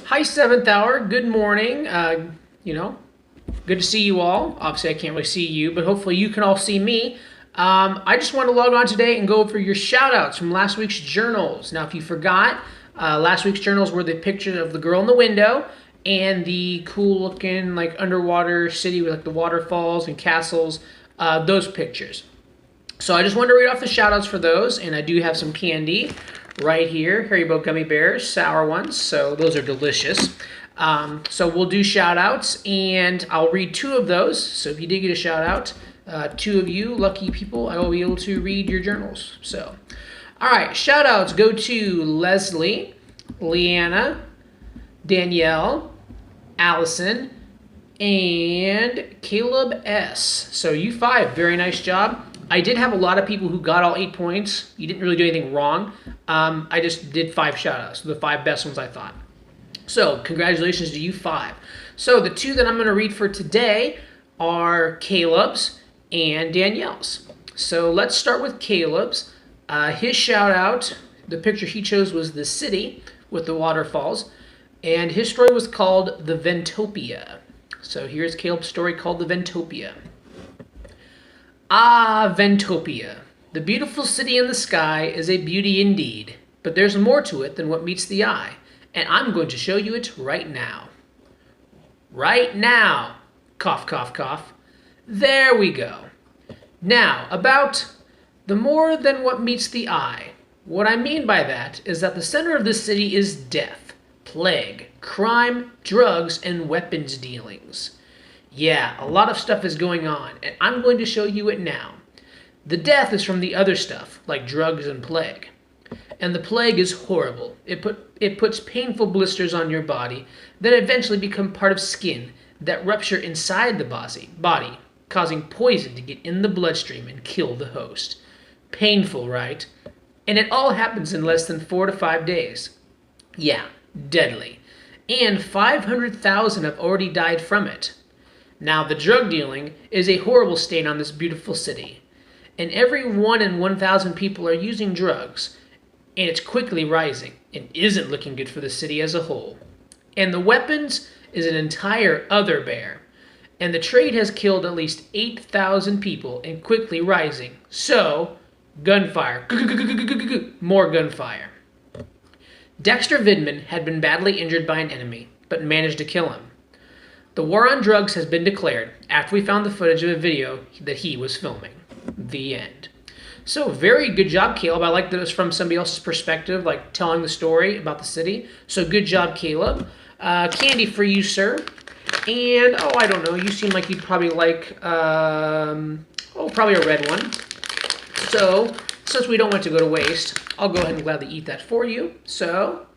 Hi, seventh hour. Good morning. Good to see you all. Obviously, I can't really see you, but hopefully you can all see me. I just want to log on today and go over your shout outs from last week's journals. Now, if you forgot, last week's journals were the picture of the girl in the window and the cool looking like underwater city with like the waterfalls and castles, those pictures. So I just wanted to read off the shout outs for those, and I do have some candy right here, Haribo gummy bears, sour ones, so those are delicious. So we'll do shout outs, and I'll read two of those. So if you did get a shout out, two of you lucky people, I will be able to read your journals. So, all right, shout outs go to Leslie, Leanna, Danielle, Allison, and Caleb S. So you five, very nice job. I did have a lot of people who got all 8 points. You didn't really do anything wrong. I just did 5 shout-outs, the 5 best ones I thought. So congratulations to you 5. So the 2 that I'm going to read for today are Caleb's and Danielle's. So let's start with Caleb's. His shout-out, the picture he chose was the city with the waterfalls, and his story was called The Ventopia. So here's Caleb's story called The Ventopia. Ah, Ventopia, the beautiful city in the sky is a beauty indeed, but there's more to it than what meets the eye, and I'm going to show you it right now. Right now, cough, cough, cough. There we go. Now, about the more than what meets the eye. What I mean by that is that the center of this city is death, plague, crime, drugs, and weapons dealings. Yeah, a lot of stuff is going on, and I'm going to show you it now. The death is from the other stuff, like drugs and plague. And the plague is horrible. It puts painful blisters on your body that eventually become part of skin that rupture inside the body, causing poison to get in the bloodstream and kill the host. Painful, right? And it all happens in less than 4 to 5 days. Yeah, deadly. And 500,000 have already died from it. Now, the drug dealing is a horrible stain on this beautiful city, and every 1 in 1,000 people are using drugs, and it's quickly rising and isn't looking good for the city as a whole. And the weapons is an entire other bear, and the trade has killed at least 8,000 people and quickly rising. So, gunfire, more gunfire. Dexter Vidman had been badly injured by an enemy, but managed to kill him. The war on drugs has been declared after we found the footage of a video that he was filming. The end. So, very good job, Caleb. I like that it was from somebody else's perspective, like telling the story about the city. So, good job, Caleb. Candy for you, sir. And, I don't know, you seem like you'd probably like, probably a red one. So, since we don't want it to go to waste, I'll go ahead and gladly eat that for you. So,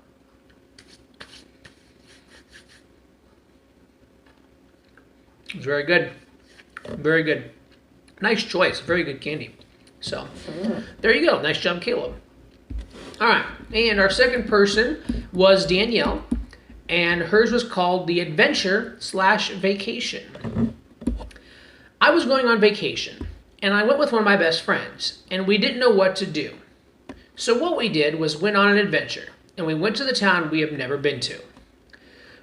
it's very good. Very good. Nice choice. Very good candy. So, there you go. Nice job, Caleb. All right. And our second person was Danielle. And hers was called The Adventure/Vacation. I was going on vacation. And I went with one of my best friends. And we didn't know what to do. So what we did was went on an adventure. And we went to the town we have never been to.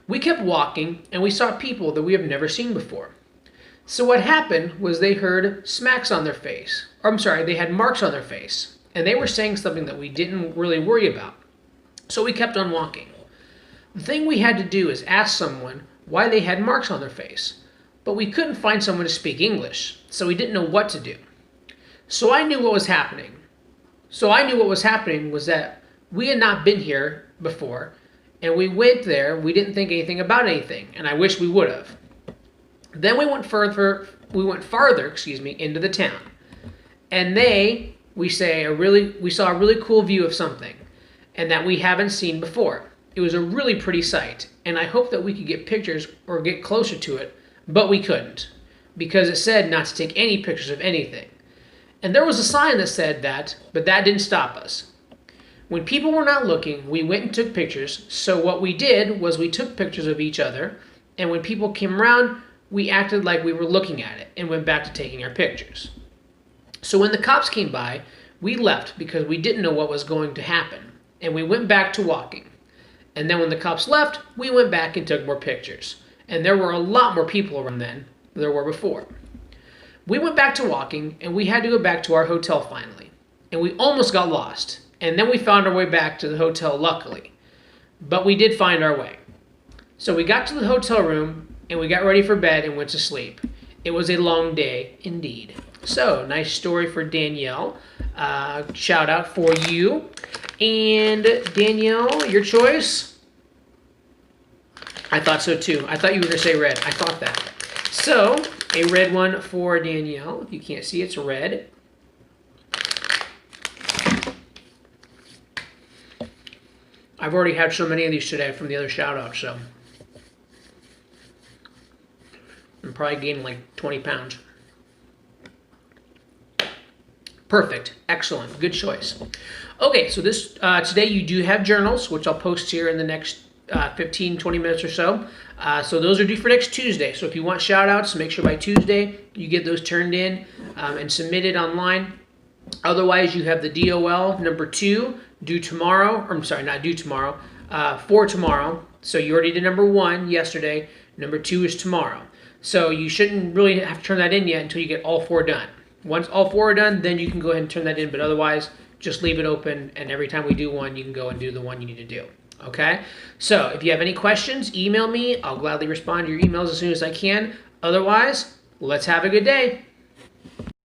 We kept walking, and we saw people that we have never seen before. So what happened was they heard smacks on their face. They had marks on their face. And they were saying something that we didn't really worry about. So we kept on walking. The thing we had to do is ask someone why they had marks on their face. But we couldn't find someone to speak English, so we didn't know what to do. So I knew what was happening. Was that we had not been here before, and we went there, we didn't think anything about anything, and I wish we would have. Then we went farther, into the town. And we saw a really cool view of something, and that we haven't seen before. It was a really pretty sight, and I hoped that we could get pictures or get closer to it, but we couldn't, because it said not to take any pictures of anything. And there was a sign that said that, but that didn't stop us. When people were not looking, we went and took pictures. So what we did was we took pictures of each other, and when people came around, we acted like we were looking at it and went back to taking our pictures. So when the cops came by, we left because we didn't know what was going to happen, and we went back to walking. And then when the cops left, we went back and took more pictures. And there were a lot more people around then than there were before. We went back to walking, and we had to go back to our hotel finally. And we almost got lost. And then we found our way back to the hotel, luckily. But we did find our way. So we got to the hotel room, and we got ready for bed and went to sleep. It was a long day indeed. So, nice story for Danielle. Shout out for you. And Danielle, your choice? I thought so too. I thought you were going to say red. I thought that. So, a red one for Danielle. If you can't see, it's red. I've already had so many of these today from the other shout outs, so I'm probably gaining like 20 pounds. Perfect. Excellent. Good choice. Okay, so this today you do have journals, which I'll post here in the next 15, 20 minutes or so. So those are due for next Tuesday. So if you want shout outs, make sure by Tuesday you get those turned in and submitted online. Otherwise, you have the DOL number 2 due tomorrow. Or I'm sorry, not due tomorrow, for tomorrow. So you already did number 1 yesterday. Number 2 is tomorrow. So you shouldn't really have to turn that in yet until you get all 4 done. Once all 4 are done, then you can go ahead and turn that in. But otherwise, just leave it open. And every time we do one, you can go and do the one you need to do. Okay? So if you have any questions, email me. I'll gladly respond to your emails as soon as I can. Otherwise, let's have a good day.